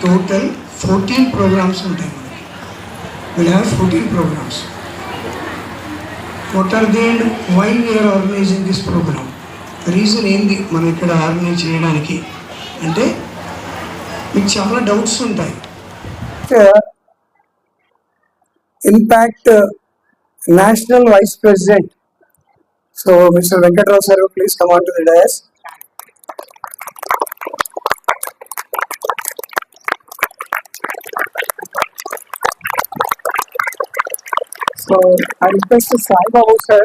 Total 14 programs ఉంటాయి మనకి. Will have 14 programs. What are they and why we are organizing this program? Reason ఏంది మనం ఇక్కడ ఆర్గనైజ్ చేయడానికి అంటే మీకు చాలా డౌట్స్ ఉంటాయి. Impact national vice president. So mister Venkatrao sir, please come on to the dais. So I request Sai Babu sir.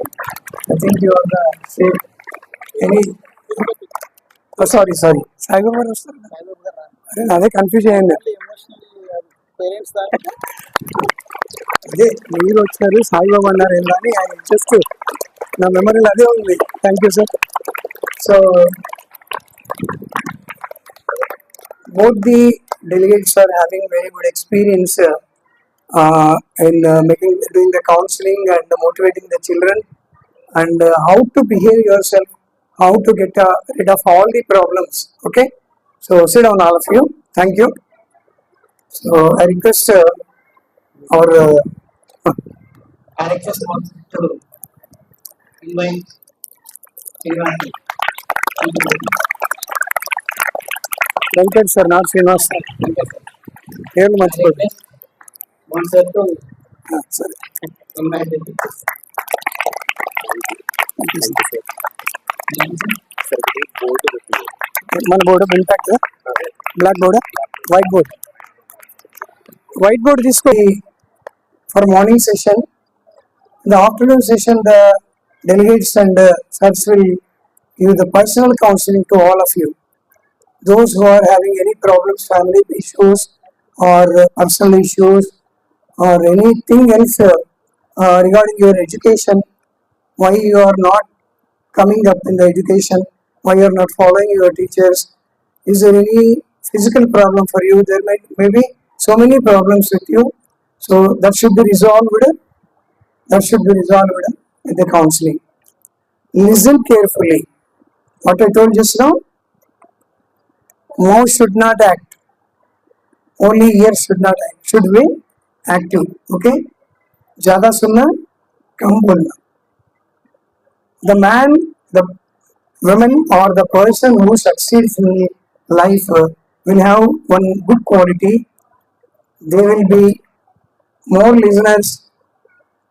I think you are the same. Any? Oh, sorry. Sai Babu sir. అదే confuse అయ్యింది. అదే మీరు వచ్చారు సాయిబాబు అన్నారు ఏం కానీ just నా మెమరీలో అదే ఉంది. Thank you sir. So both the delegates are having very good experience in doing the counseling and motivating the children and how to behave yourself, how to get rid of all the problems. Okay, so sit down all of you. Thank you. So I request our I request to invite Venkat sir, not Srinivas sir. Here much good. One sir to Sorry. invite మన board impact black board, white board తీసుకో for morning session. The afternoon session the delegates and sirs will give the personal counseling to all of you. Those who are having any problems, family issues or personal issues or anything else regarding your education, why you are not coming up in the education, why you are not following your teachers, is there any physical problem for you? There may be so many problems with you, so that should be resolved with the counseling. Listen carefully. What I told just now, mouth should not act, only ears should not act, should be active. Okay, ज़्यादा सुनना, कम बोलना. The man, the woman or the person who succeeds in life will have one good quality. They will be more listeners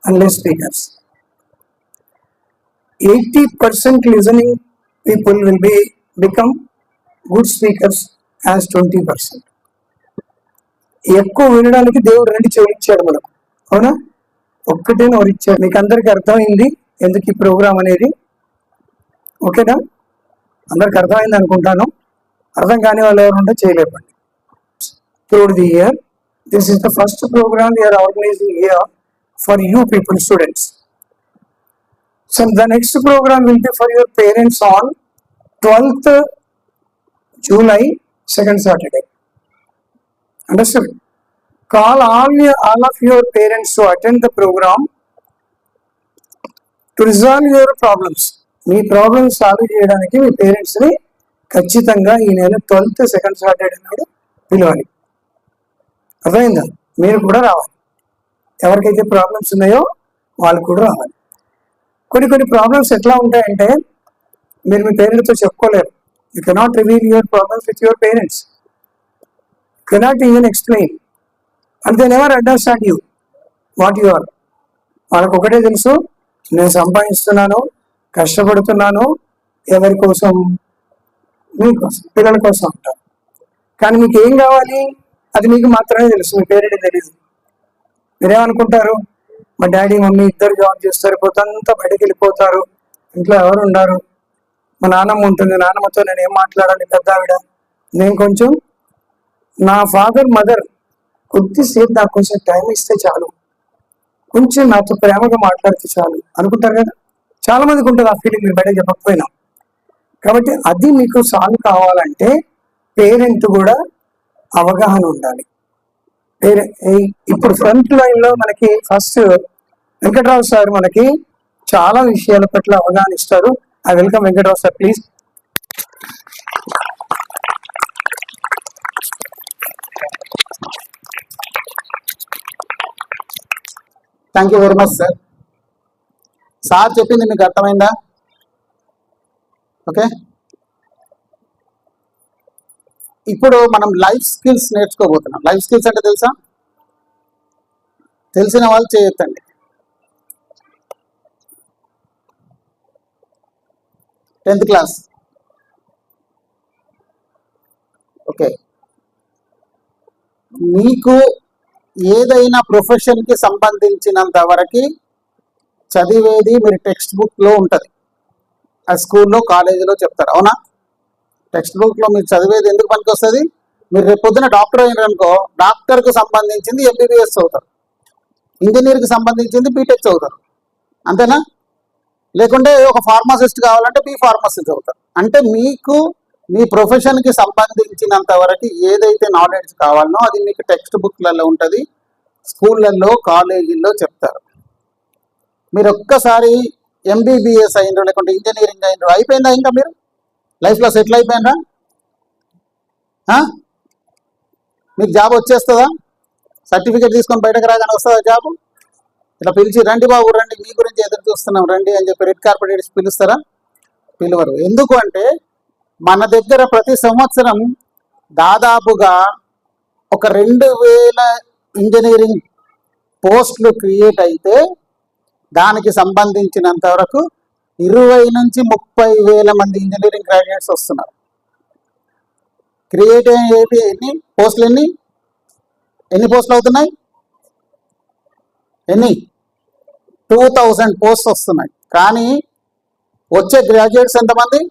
and less speakers. 80% listening people will become good speakers as 20%. ఎక్కువ వినడానికి దేవుడు 2 చెవులు ఇచ్చాడు మనకు, అవునా? ఒక్కటే నోరు ఇచ్చాడు. మీకు అందరికి అర్థమైంది ఎందుకు ఈ ప్రోగ్రామ్ అనేది? ఓకేనా? అందరికి అర్థమైంది అనుకుంటాను. అర్థం కాని వాళ్ళు ఎవరు ఉంటే చేయలేపండి. Throughout the year this is the first programme we are organizing here for you people, students. So the next program will be for your parents on 12th July, second Saturday. Understood? Call all of your parents to attend the program to resolve your problems. Me problems solve చేయడానికి మీ పేరెంట్స్ని ఖచ్చితంగా ఈ నెల 12th second Saturday నాడు పిలవాలి. అర్థమైందా? మీరు కూడా రావాలి. ఎవరికైతే ప్రాబ్లమ్స్ ఉన్నాయో వాళ్ళు కూడా రావాలి. కొన్ని ప్రాబ్లమ్స్ ఎట్లా ఉంటాయంటే మీరు మీ పేరెంట్స్తో చెప్పుకోలేరు. You cannot reveal your problems with your parents, cannot even explain, and they never understand you what you are. వాళ్ళకు ఒకటే తెలుసు, నేను సంపాదిస్తున్నాను, కష్టపడుతున్నాను, ఎవరి కోసం? మీకోసం, పిల్లల కోసం అంటారు. కానీ మీకు ఏం కావాలి అది మీకు మాత్రమే తెలుసు, మీ పేరెంట్కి తెలియదు. మీరేమనుకుంటారు? మా డాడీ మమ్మీ ఇద్దరు జాబ్ చేస్తారు, పొద్దంతా బయటకు వెళ్ళిపోతారు, ఇంట్లో ఎవరు ఉండరు, మా నాన్నమ్మ ఉంటుంది, నాన్నమ్మతో నేను ఏం మాట్లాడాలి, పెద్ద ఆవిడ, నేను కొంచెం నా ఫాదర్ మదర్ కొద్దిసేపు నాకు కొంచెం టైం ఇస్తే చాలు, కొంచెం నాతో ప్రేమగా మాట్లాడితే చాలు అనుకుంటారు కదా. చాలా మందికి ఉంటుంది ఆ ఫీలింగ్, మీరు బయట చెప్పకపోయినా. కాబట్టి అది మీకు సాల్వ్ కావాలంటే పేరెంట్ కూడా అవగాహన ఉండాలి. ఇప్పుడు ఫ్రంట్ లైన్ లో మనకి ఫస్ట్ వెంకట్రావు సార్ మనకి చాలా విషయాల పట్ల అవగాహన ఇస్తారు. I welcome Venkatrao sir, please. Thank you very much sir. Sir చెప్పింది మీకు అర్థమైందా? ఓకే, ఇప్పుడు మనం లైఫ్ స్కిల్స్ నేర్చుకోబోతున్నాం. లైఫ్ స్కిల్స్ అంటే తెలుసా? తెలిసిన వాళ్ళు చేయొద్దండి. 10th class. ఓకే, మీకు ఏదైనా ప్రొఫెషన్కి సంబంధించినంత వరకు చదివేది మీరు టెక్స్ట్ బుక్లో ఉంటుంది. అది స్కూల్లో కాలేజీలో చెప్తారు, అవునా? టెక్స్ట్ బుక్లో మీరు చదివేది ఎందుకు పనికి వస్తుంది? మీరు రేపు పొద్దున డాక్టర్ అయినారనుకో, డాక్టర్కు సంబంధించింది ఎంబీబీఎస్ చదువుతారు, ఇంజనీర్కి సంబంధించింది బీటెక్ చదువుతారు, అంతేనా? లేకుంటే ఒక ఫార్మసిస్ట్ కావాలంటే బీ ఫార్మసీ చదువుతారు. అంటే మీకు మీ ప్రొఫెషన్కి సంబంధించినంత వరకు ఏదైతే నాలెడ్జ్ కావాలనో అది మీకు టెక్స్ట్ బుక్లలో ఉంటుంది, స్కూళ్ళల్లో కాలేజీల్లో చెప్తారు. మీరు ఒక్కసారి ఎంబీబీఎస్ అయినరు లేకుంటే ఇంజనీరింగ్ అయినరు, అయిపోయిందా? ఇంకా మీరు లైఫ్లో సెటిల్ అయిపోయినరా? మీకు జాబ్ వచ్చేస్తుందా? సర్టిఫికేట్ తీసుకొని బయటకు రాగానే వస్తుందా జాబ్? ఇట్లా పిలిచి రండి బాబు రండి, మీ గురించి ఎదురు చూస్తున్నాం రండి అని చెప్పి రెడ్ కార్పెట్ వేసి పిలుస్తారా? పిలువరు. ఎందుకు అంటే మన దగ్గర ప్రతి సంవత్సరం దాదాపుగా ఒక 2000 ఇంజనీరింగ్ పోస్టులు క్రియేట్ అయితే దానికి సంబంధించినంత వరకు 20 నుంచి 30,000 మంది ఇంజనీరింగ్ గ్రాడ్యుయేట్స్ వస్తున్నారు. క్రియేట్ అయ్యేది ఎన్ని పోస్టులు అవుతున్నాయి? 2000 పోస్ట్స్ వస్తున్నాయి. కానీ వచ్చే గ్రాడ్యుయేట్స్ ఎంతమంది?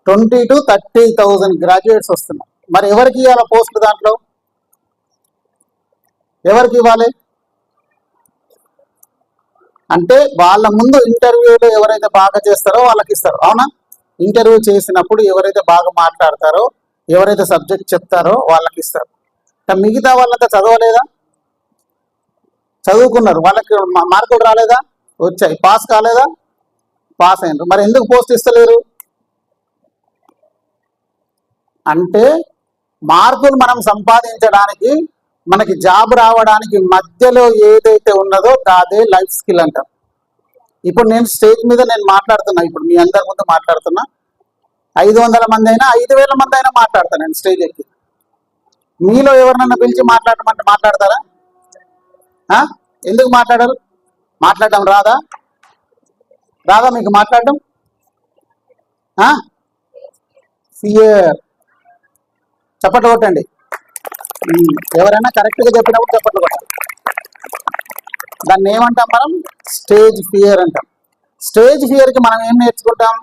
20,000 to 30,000 గ్రాడ్యుయేట్స్ వస్తున్నారు. మరి ఎవరికి ఇవ్వాలి పోస్టులు? దాంట్లో ఎవరికి ఇవ్వాలి అంటే వాళ్ళ ముందు ఇంటర్వ్యూలో ఎవరైతే బాగా చేస్తారో వాళ్ళకి ఇస్తారు, అవునా? ఇంటర్వ్యూ చేసినప్పుడు ఎవరైతే బాగా మాట్లాడతారో, ఎవరైతే సబ్జెక్ట్ చెప్తారో వాళ్ళకి ఇస్తారు. మిగతా వాళ్ళంతా చదవలేదా? చదువుకున్నారు, వాళ్ళకి మార్కులు రాలేదా? వచ్చాయి. పాస్ కాలేదా? పాస్ అయినారు. మరి ఎందుకు పోస్ట్ ఇస్తలేరు అంటే మార్కులు మనం సంపాదించడానికి, మనకి జాబ్ రావడానికి మధ్యలో ఏదైతే ఉన్నదో అదే లైఫ్ స్కిల్ అంటాం. ఇప్పుడు నేను స్టేజ్ మీద మాట్లాడుతున్నా, ఇప్పుడు మీ అందరి ముందు మాట్లాడుతున్నా. 500 మంది అయినా 5,000 మంది అయినా మాట్లాడతాను నేను స్టేజ్ ఎక్కి. మీలో ఎవరినన్నా పిలిచి మాట్లాడమంటే మాట్లాడతారా? ఎందుకు మాట్లాడరు? మాట్లాడడం రాదా? మీకు మాట్లాడడం? ఫియర్. చప్పట్లు కొట్టండి. ఎవరైనా కరెక్ట్గా చెప్పినప్పుడు చప్పట్లు కొట్టాలి. దాన్ని ఏమంటాం మనం? స్టేజ్ ఫియర్ అంటాం. స్టేజ్ ఫియర్కి మనం ఏం నేర్చుకుంటాం?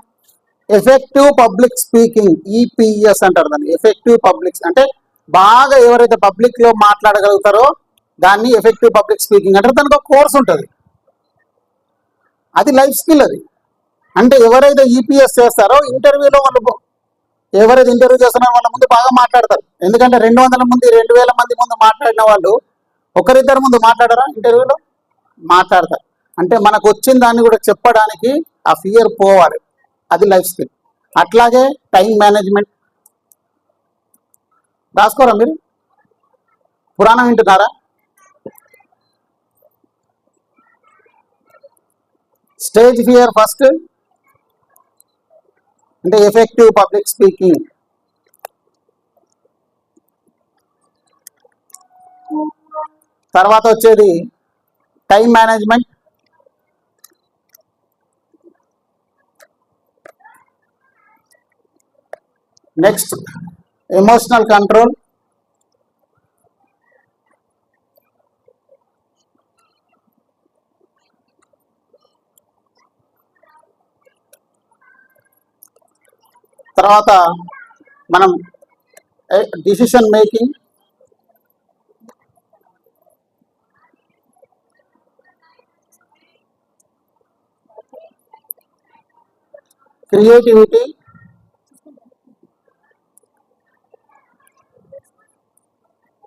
ఎఫెక్టివ్ పబ్లిక్ స్పీకింగ్, ఈపీఎస్ అంటారు దాన్ని. ఎఫెక్టివ్ పబ్లిక్ అంటే బాగా ఎవరైతే పబ్లిక్లో మాట్లాడగలుగుతారో దాన్ని ఎఫెక్టివ్ పబ్లిక్ స్పీకింగ్ అంటారు. దానికి ఒక కోర్స్ ఉంటుంది, అది లైఫ్ స్కిల్. అది అంటే ఎవరైతే ఈపీఎస్ చేస్తారో ఇంటర్వ్యూలో వాళ్ళు, ఎవరైతే ఇంటర్వ్యూ చేస్తున్నారో వాళ్ళ ముందు బాగా మాట్లాడతారు. ఎందుకంటే 200 మంది 2,000 మంది ముందు మాట్లాడిన వాళ్ళు ఒకరిద్దరు ముందు మాట్లాడరా? ఇంటర్వ్యూలో మాట్లాడతారు. అంటే మనకు వచ్చిన దాన్ని కూడా చెప్పడానికి ఆ ఫియర్ పోవాలి, అది లైఫ్ స్కిల్. అట్లాగే టైం మేనేజ్మెంట్. రాసుకోరా మీరు? పురాణం వింటున్నారా? స్టేజ్ ఫియర్ ఫస్ట్ అంటే ఎఫెక్టివ్ పబ్లిక్ స్పీకింగ్. తర్వాత వచ్చేది time management. Next emotional control. తర్వాత మనం డిసిషన్ మేకింగ్.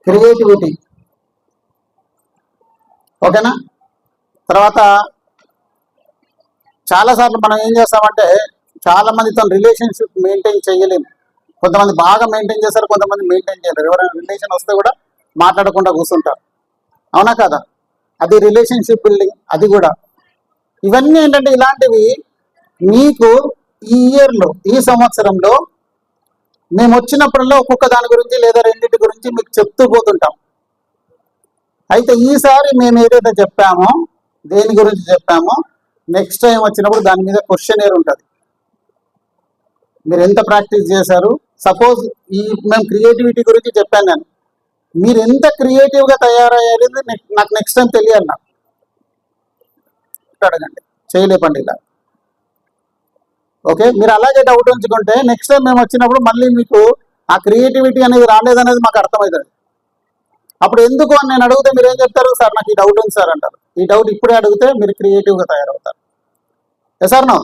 క్రియేటివిటీ. ఓకేనా? తర్వాత చాలాసార్లు మనం ఏం చేస్తామంటే చాలా మందితో రిలేషన్షిప్ మెయింటైన్ చేయలేము. కొంతమంది బాగా మెయింటైన్ చేస్తారు, కొంతమంది మెయింటైన్ చేయలేరు. ఎవరైనా రిలేషన్ వస్తే కూడా మాట్లాడకుండా కూర్చుంటారు, అవునా కదా? అది రిలేషన్షిప్ బిల్డింగ్, అది కూడా. ఇవన్నీ ఏంటంటే ఇలాంటివి మీకు ఈ ఇయర్లో, ఈ సంవత్సరంలో మేము వచ్చినప్పుడల్లా ఒక్కొక్క దాని గురించి లేదా రెండింటి గురించి మీకు చెప్తూ పోతుంటాం. అయితే ఈసారి మేము ఏదైతే చెప్పామో, దేని గురించి చెప్పామో, నెక్స్ట్ టైం వచ్చినప్పుడు దాని మీద క్వశ్చనర్ ఉంటుంది. మీరు ఎంత ప్రాక్టీస్ చేశారు? సపోజ్ మేము క్రియేటివిటీ గురించి చెప్పాను నేను, మీరు ఎంత క్రియేటివ్గా తయారయ్యారు నాకు నెక్స్ట్ టైం తెలియాలి. నాకు అడగండి, చేయలేపండి ఇలా. ఓకే, మీరు అలాగే డౌట్ ఉంచుకుంటే నెక్స్ట్ టైం మేము వచ్చినప్పుడు మళ్ళీ మీకు ఆ క్రియేటివిటీ అనేది రాలేదనేది మాకు అర్థమవుతుంది. అప్పుడు ఎందుకు అని నేను అడిగితే మీరు ఏం చెప్తారు? సార్ నాకు ఈ డౌట్ ఉంది సార్ అంటారు. ఈ డౌట్ ఇప్పుడే అడిగితే మీరు క్రియేటివ్గా తయారవుతారు. సార్ నో,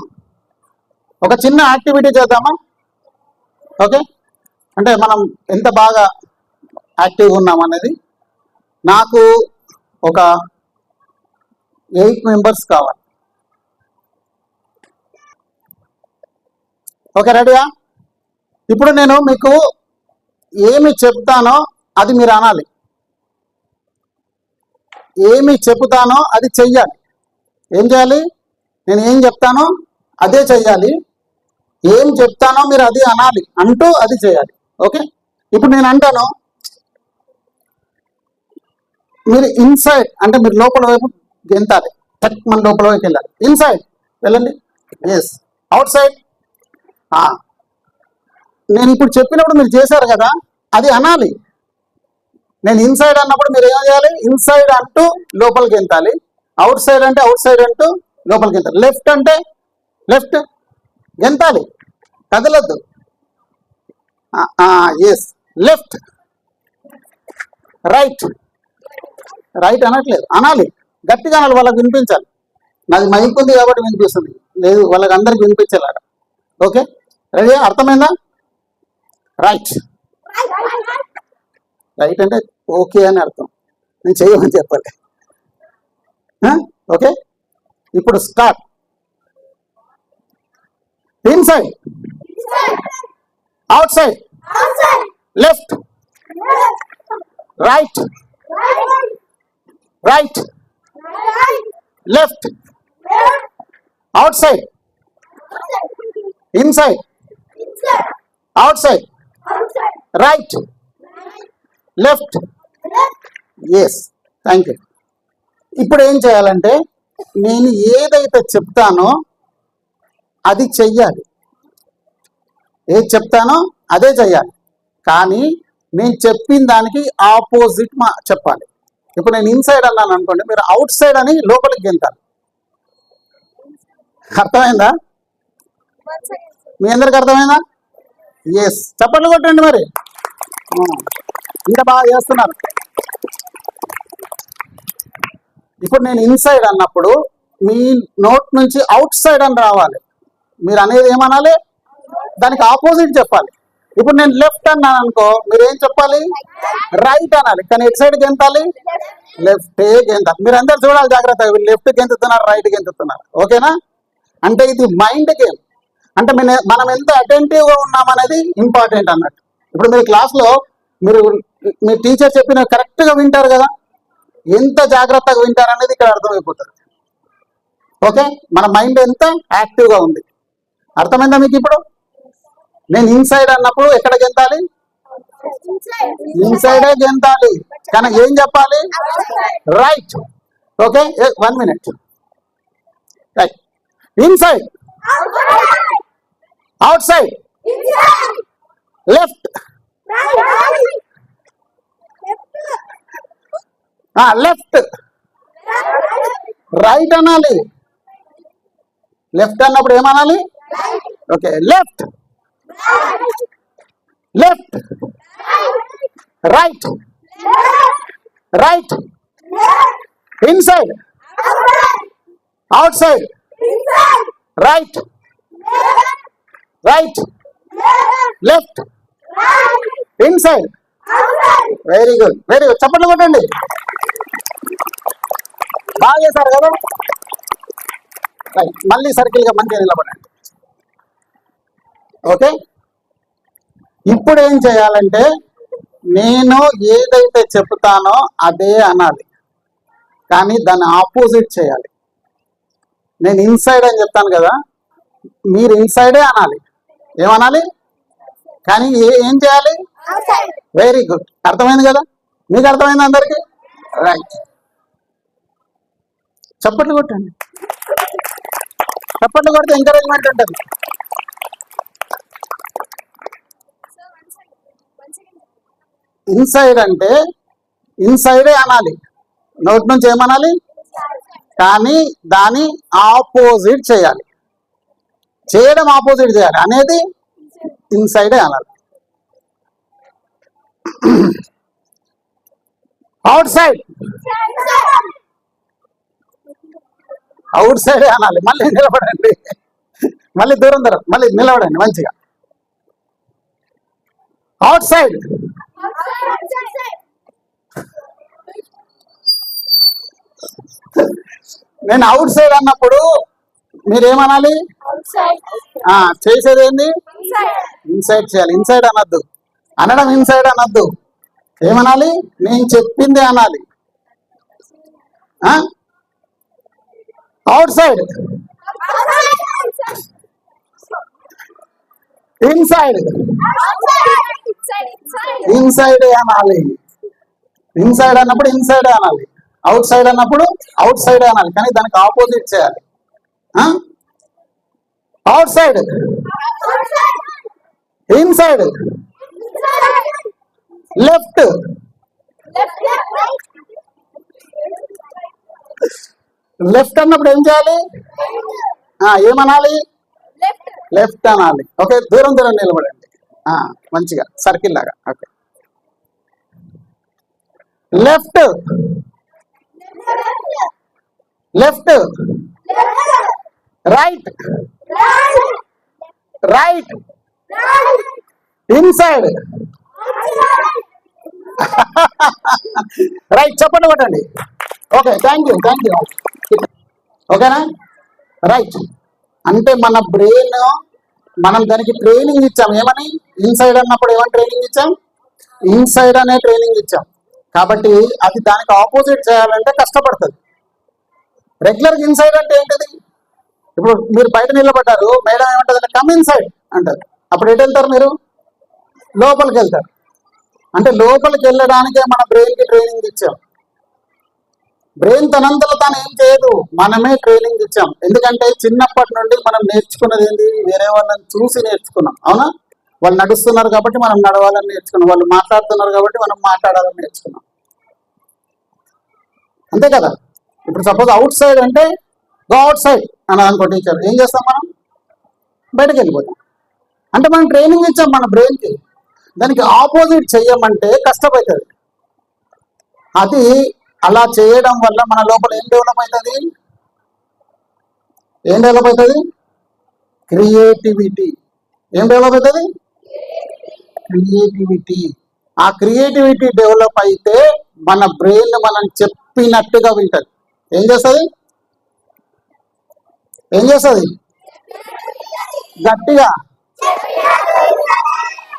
ఒక చిన్న యాక్టివిటీ చేద్దామా? ఓకే, అంటే మనం ఎంత బాగా యాక్టివ్గా ఉన్నాం అనేది. నాకు ఒక 8 మెంబర్స్ కావాలి. ఓకే, రెడీయా? ఇప్పుడు నేను మీకు ఏమి చెప్తానో అది మీరు అనాలి, ఏమి చెప్తానో అది చెయ్యాలి. ఏం చేయాలి? నేను ఏం చెప్తానో అదే చెయ్యాలి, ఏం చెప్తానో మీరు అది అనాలి, అంటూ అది చేయాలి. ఓకే, ఇప్పుడు నేను అంటాను, మీరు ఇన్సైడ్ అంటే మీరు లోపల వైపు గెంతాలి, మన లోపల వైపు వెళ్ళాలి. ఇన్సైడ్ వెళ్ళండి, ఎస్. అవుట్ సైడ్, నేను ఇప్పుడు చెప్పినప్పుడు మీరు చేశారు కదా, అది అనాలి. నేను ఇన్సైడ్ అన్నప్పుడు మీరు ఏం చేయాలి? ఇన్సైడ్ అంటూ లోపలికి గెంతాలి. అవుట్ సైడ్ అంటే అవుట్ సైడ్ అంటూ లోపలికి గెంతాలి. లెఫ్ట్ అంటే లెఫ్ట్ గెంతాలి, కదలద్దు. Yes, left. రైట్, రైట్ అనట్లేదు, అనాలి, గట్టిగా అనాలి, వాళ్ళకి వినిపించాలి. నాది మైక్ ఉంది కాబట్టి వినిపిస్తుంది, లేదు వాళ్ళకి అందరికి వినిపించాలి. Okay, ready? అర్థమైందా? రైట్, రైట్ అంటే ఓకే అని అర్థం, నేను చేయమని చెప్పాలి. ఓకే, ఇప్పుడు start. Inside, outside, left, right, right, left, outside, inside, outside, right, left. Yes, thank you. ఇప్పుడు ఏం చేయాలంటే నేను ఏదైతే చెప్తానో అది చెయ్యాలి, ఏది చెప్తానో అదే చెయ్యాలి, కానీ నేను చెప్పిన దానికి ఆపోజిట్ చెప్పాలి. ఇప్పుడు నేను ఇన్సైడ్ అన్నాను అనుకోండి, మీరు అవుట్ సైడ్ అని లోపలికి గెంతాలి. అర్థమైందా? మీ అందరికి అర్థమైందా? ఎస్, చప్పట్లు కొట్టండి మరి, ఇంకా బాగా చేస్తున్నారు. ఇప్పుడు నేను ఇన్సైడ్ అన్నప్పుడు మీ నోట్ నుంచి అవుట్ సైడ్ అని రావాలి. మీరు అనేది ఏమనాలి? దానికి ఆపోజిట్ చెప్పాలి. ఇప్పుడు నేను లెఫ్ట్ అన్నాను అనుకో, మీరు ఏం చెప్పాలి? రైట్ అనాలి, కానీ ఎటు సైడ్ గెంతాలి? లెఫ్ట్ గెంతాలి. మీరు అందరు చూడాలి జాగ్రత్తగా, లెఫ్ట్ గెంతుతున్నారు, రైట్ గెంతుతున్నారు. ఓకేనా? అంటే ఇది మైండ్ గేమ్. అంటే మనం ఎంత అటెంటివ్గా ఉన్నామనేది ఇంపార్టెంట్ అన్నట్టు. ఇప్పుడు మీరు క్లాస్లో మీ టీచర్ చెప్పిన కరెక్ట్గా వింటారు కదా, ఎంత జాగ్రత్తగా వింటారు అనేది ఇక్కడ అర్థమైపోతుంది. ఓకే, మన మైండ్ ఎంత యాక్టివ్గా ఉంది. అర్థమైందా మీకు? ఇప్పుడు నేను ఇన్సైడ్ అన్నప్పుడు ఎక్కడ గెంతాలి? ఇన్సైడే గెంతాలి, కానీ ఏం చెప్పాలి? Right. Okay, 1 minute. Right, inside, outside, left, left, right అనాలి. లెఫ్ట్ అన్నప్పుడు ఏమనాలి? Okay, left, left, right, right, inside, outside, right, right, left, inside. Very good, very good. చప్పట్లు కొట్టండి, బాగా చేశారు కదా. మళ్ళీ సర్కిల్గా మంచిగా నిలబడండి. ఓకే, ఇప్పుడు ఏం చేయాలంటే నేను ఏదైతే చెప్తానో అదే అనాలి. కానీ దాన్ని ఆపోజిట్ చేయాలి. నేను ఇన్సైడ్ అని చెప్తాను కదా, మీరు ఇన్సైడే అనాలి. ఏమనాలి? కానీ ఏం చేయాలి? Very good. అర్థమైంది కదా? మీకు అర్థమైంది అందరికీ? రైట్. చప్పట్లు కొట్టండి. చప్పట్లు కొడితే ఎంకరేజ్మెంట్ ఉంటుంది. ఇన్సైడ్ అంటే ఇన్సైడే అనాలి. నోటి నుంచి ఏమనాలి? కానీ దాని ఆపోజిట్ చేయాలి. చేయడం ఆపోజిట్ చేయాలి, అనేది ఇన్సైడే అనాలి. అవుట్ సైడ్, అవుట్ సైడే అనాలి. మళ్ళీ నిలబడండి, మళ్ళీ దూరం మళ్ళీ నిలబడండి మంచిగా. అవుట్ సైడ్, నేను అవుట్ సైడ్ అన్నప్పుడు మీరేమనాలి? చేసేది ఏంది? ఇన్సైడ్ చేయాలి. ఇన్సైడ్ అనద్దు, అనడం ఇన్సైడ్ అనద్దు. ఏమనాలి? నేను చెప్పింది అనాలి. అవుట్ సైడ్, ఇన్సైడ్, ఇన్సైడ్ అనాలి. ఇన్సైడ్ అన్నప్పుడు ఇన్సైడ్ అనాలి, అవుట్ సైడ్ అన్నప్పుడు అవుట్ సైడ్ అనాలి, కానీ దానికి ఆపోజిట్ చేయాలి. Out side, inside, left, left అన్నప్పుడు ఏం చేయాలి? ఏమనాలి? లెఫ్ట్ అనాలి. ఓకే, దూరం దూరం నిలబడండి మంచిగా సర్కిల్ లాగా. Okay, left, left, right, right, inside, right. చెప్పండి కొట్టండి. Okay, thank you, thank you. ఓకేనా? రైట్. అంటే మన బ్రెయిన్, మనం దానికి ట్రైనింగ్ ఇచ్చాం. ఏమని? ఇన్సైడ్ అన్నప్పుడు ఏమని ట్రైనింగ్ ఇచ్చాం? ఇన్సైడ్ అనే ట్రైనింగ్ ఇచ్చాం. కాబట్టి అది దానికి ఆపోజిట్ చేయాలంటే కష్టపడుతుంది. రెగ్యులర్గా ఇన్సైడ్ అంటే ఏంటిది? ఇప్పుడు మీరు బయట నిలబడ్డారు, మేడం ఏమంటుంది? కమ్ ఇన్సైడ్ అంటారు. అప్పుడు ఎటు వెళ్తారు? మీరు లోపలికి వెళ్తారు. అంటే లోపలికి వెళ్ళడానికే మన బ్రెయిన్కి ట్రైనింగ్ ఇచ్చాం. బ్రెయిన్ తనంతలో తాను ఏం చేయదు, మనమే ట్రైనింగ్ ఇచ్చాం. ఎందుకంటే చిన్నప్పటి నుండి మనం నేర్చుకున్నది ఏంటి? వేరే వాళ్ళని చూసి నేర్చుకున్నాం. అవునా? వాళ్ళు నడుస్తున్నారు కాబట్టి మనం నడవాలని నేర్చుకున్నాం, వాళ్ళు మాట్లాడుతున్నారు కాబట్టి మనం మాట్లాడాలని నేర్చుకున్నాం. అంతే కదా? ఇప్పుడు సపోజ్ అవుట్ సైడ్ అంటే గో అవుట్ సైడ్ అని అనుకో టీచర్, ఏం చేస్తాం? మనం బయటకు వెళ్ళిపోతాం. అంటే మనం ట్రైనింగ్ ఇచ్చాం మన బ్రెయిన్కి. దానికి ఆపోజిట్ చెయ్యమంటే కష్టమవుతుంది. అది అలా చేయడం వల్ల మన లోపల ఏం డెవలప్ అవుతుంది? ఏం డెవలప్ అవుతుంది? క్రియేటివిటీ. ఏం డెవలప్ అవుతుంది? క్రియేటివిటీ. ఆ క్రియేటివిటీ డెవలప్ అయితే మన బ్రెయిన్ మనం చెప్పినట్టుగా వింటది. ఏం చేస్తుంది? ఏం చేస్తుంది? గట్టిగా.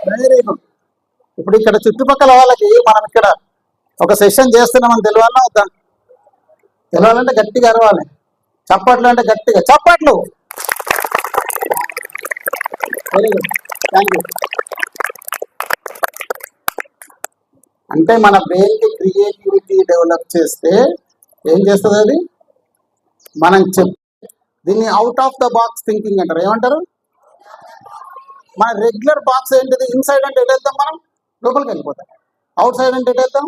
Very good. ఇప్పుడు ఇక్కడ చుట్టుపక్కల వాళ్ళకి మనం ఇక్కడ ఒక సెషన్ చేస్తున్నామని తెలియాలా వద్దా? తెలవాలంటే గట్టిగా అరవాలి. చప్పట్లు అంటే గట్టిగా చప్పట్లు. Very good, thank you. అంటే మన బ్రెయిన్కి క్రియేటివిటీ డెవలప్ చేస్తే ఏం చేస్తుంది అది? మనం దీన్ని out of the box thinking అంటారు. ఏమంటారు? మన రెగ్యులర్ బాక్స్ ఏంటిది? ఇన్సైడ్ అంటే ఎటు వెళ్తాం? మనం లోపలికి వెళ్ళిపోతాం. అవుట్ సైడ్ అంటే ఎటు వెళ్తాం?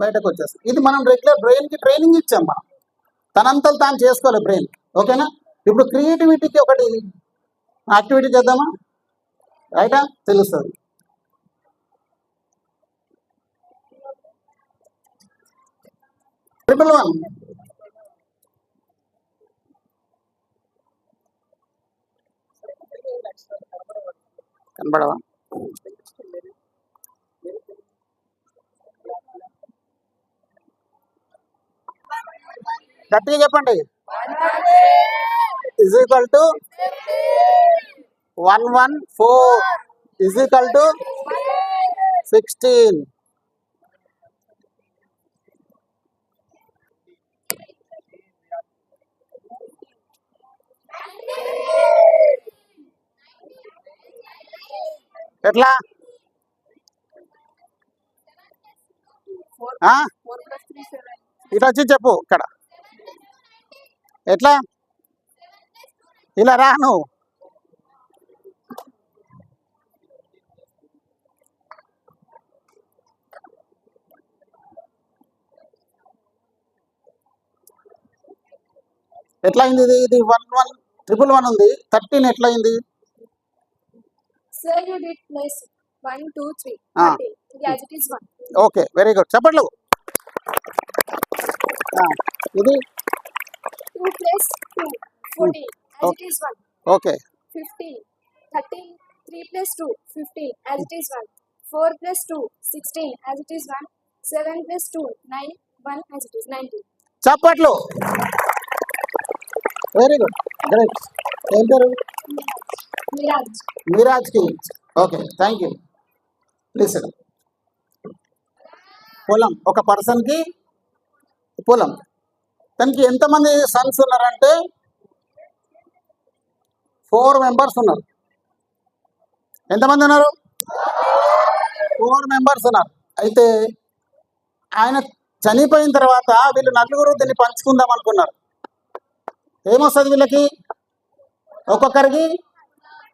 బయటకు వచ్చేస్తాం. ఇది మనం రెగ్యులర్ బ్రెయిన్కి ట్రైనింగ్ ఇచ్చాం. మనం తనంతలు తాను చేసుకోవాలి బ్రెయిన్. ఓకేనా? ఇప్పుడు క్రియేటివిటీకి ఒకటి యాక్టివిటీ చేద్దామా? రైటా? తెలుస్తుంది. Triple one. కనబడవా? గట్టిగా చెప్పండి. Is equal to 114 is equal to 16. ఎట్లా ఆ? ఇట్లా వచ్చి చెప్పు ఇక్కడ ఎట్లా ఇలా రా నువ్వు ఎట్లా అయింది ఇది 1 1 1 ఉంది 13 ఎట్లా అయింది Sir, you did plus 1, 2, 3. Ah. 13. As it is 1. Okay very good చెప్పట్లు ఇది 2 plus 2, 14. As it is 1. Okay 15. 13. 3 plus 2, 15. As it is 1. 4 plus 2, 16. As it is 1. 7 plus 2, 9. 1 as it is 19. చప్పట్లు వెరీ గుడ్ గ్రేట్ ఏం పేరు Miraj. మీరాజ్కి okay thank you please పొలం ఒక పర్సన్కి పొలం తనకి ఎంతమంది సన్స్ ఉన్నారంటే 4 మెంబర్స్ ఉన్నారు ఎంతమంది ఉన్నారు 4 మెంబర్స్ ఉన్నారు అయితే ఆయన చనిపోయిన తర్వాత వీళ్ళు నలుగురు దీన్ని పంచుకుందాం అనుకున్నారు ఏమొస్తుంది వీళ్ళకి ఒక్కొక్కరికి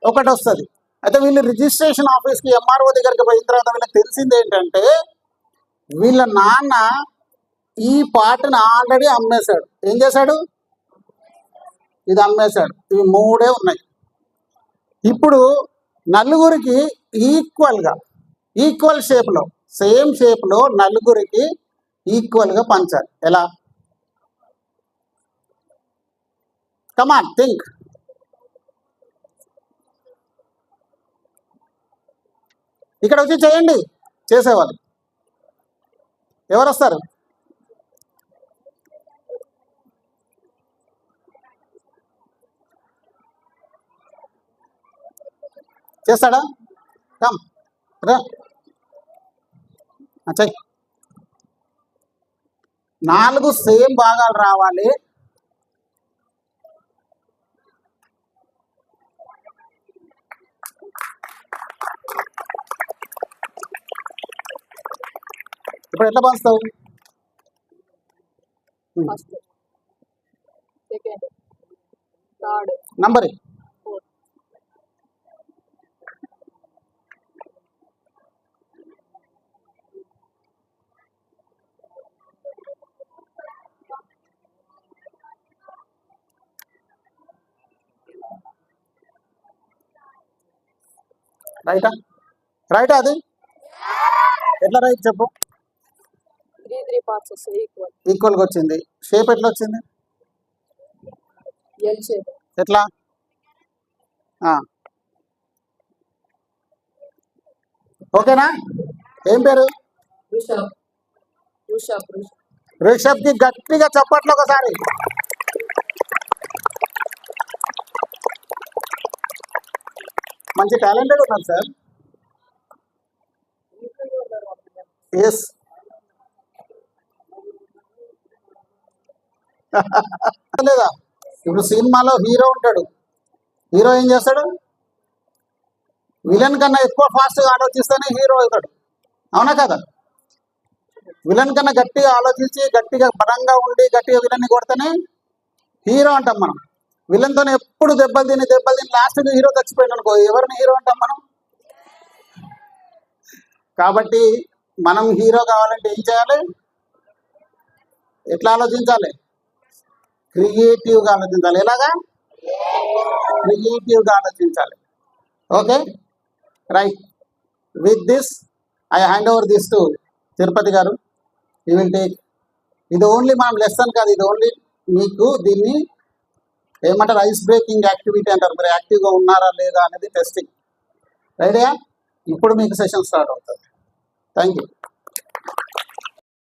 ఒకటి వస్తుంది అయితే వీళ్ళు రిజిస్ట్రేషన్ ఆఫీస్కి ఎంఆర్ఓ దగ్గరికి పోయిన తర్వాత వీళ్ళకి తెలిసింది ఏంటంటే వీళ్ళ నాన్న ఈ పాటను ఆల్రెడీ అమ్మేశాడు ఏం చేశాడు ఇది అమ్మేశాడు ఇవి 3 ఉన్నాయి ఇప్పుడు నలుగురికి ఈక్వల్ షేప్లో సేమ్ షేప్లో నలుగురికి ఈక్వల్గా పంచాలి ఎలా కమాన్ థింక్ ఇక్కడ వచ్చి చేయండి చేసేవాళ్ళు ఎవరు వస్తారు చేస్తాడా కమ్ రా చెయ్యి 4 సేమ్ భాగాలు రావాలి ఇప్పుడు ఎట్లా పంచుతావు First. Second. Third. నంబర్ రైటా అది ఎట్లా రైట్ చెప్పు 3 parts వస్తాయి equal. ఈక్వల్గా వచ్చింది షేప్ ఎట్లా వచ్చింది L shape. ఎట్లా ఓకేనా ఏం పేరు Rishabh. రిషబ్కి గట్టిగా చప్పట్లు ఒకసారి మంచి టాలెంటెడ్ ఉన్నారు సార్ ఎస్ లేదా ఇప్పుడు సినిమాలో హీరో ఉంటాడు హీరో ఏం చేస్తాడు విలన్ కన్నా ఎక్కువ ఫాస్ట్గా ఆలోచిస్తేనే హీరో అవుతాడు అవునా కదా విలన్ కన్నా గట్టిగా ఆలోచించి గట్టిగా బలంగా ఉండి గట్టిగా విలన్ని కొడితేనే హీరో అంటాం మనం విలన్తో ఎప్పుడు దెబ్బలు తిని లాస్ట్కి హీరో చచ్చిపోయిన అనుకో ఎవరిని హీరో అంటాం మనం కాబట్టి మనం హీరో కావాలంటే ఏం చేయాలి ఎట్లా ఆలోచించాలి క్రియేటివ్గా ఆలోచించాలి ఎలాగా క్రియేటివ్గా ఆలోచించాలి okay right with this I hand over this to Tirupati గారు యూ విల్ టేక్ ఇది ఓన్లీ మనం లెసన్ కాదు ఇది ఓన్లీ మీకు దీన్ని ఏమంటారు ఐస్ బ్రేకింగ్ యాక్టివిటీ అంటారు మరి యాక్టివ్గా ఉన్నారా లేదా అనేది టెస్టింగ్ రైట్గా ఇప్పుడు మీకు సెషన్ స్టార్ట్ అవుతుంది థ్యాంక్ యూ